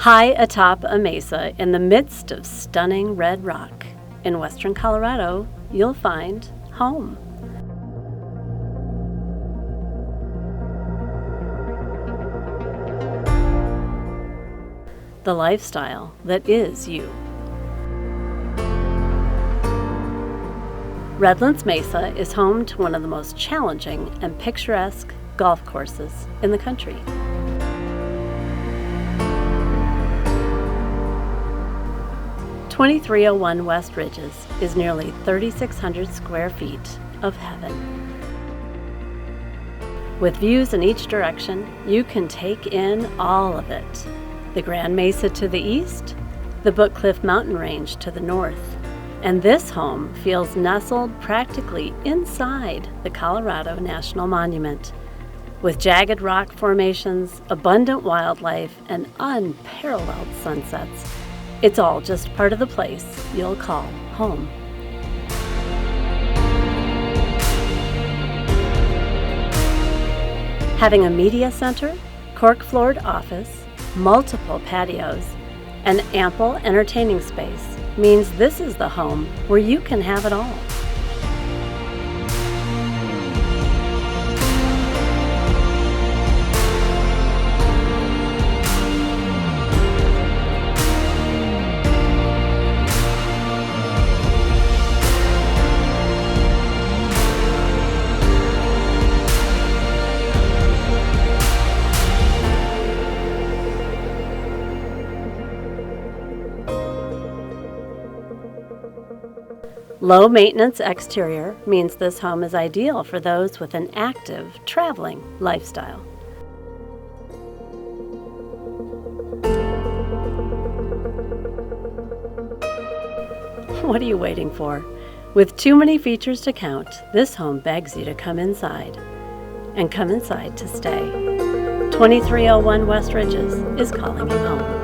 High atop a mesa in the midst of stunning red rock, in western Colorado, you'll find home. The lifestyle that is you. Redlands Mesa is home to one of the most challenging and picturesque golf courses in the country. (2301) West Ridges is nearly 3,600 square feet of heaven. With views in each direction, you can take in all of it. The Grand Mesa to the east, the Book Cliff mountain range to the north, and this home feels nestled practically inside the Colorado National Monument. With jagged rock formations, abundant wildlife, and unparalleled sunsets, it's all just part of the place you'll call home. Having a media center, cork-floored office, multiple patios, and ample entertaining space means this is the home where you can have it all. Low-maintenance exterior means this home is ideal for those with an active, traveling lifestyle. What are you waiting for? With too many features to count, this home begs you to come inside. And come inside to stay. 2301 West Ridges is calling you home.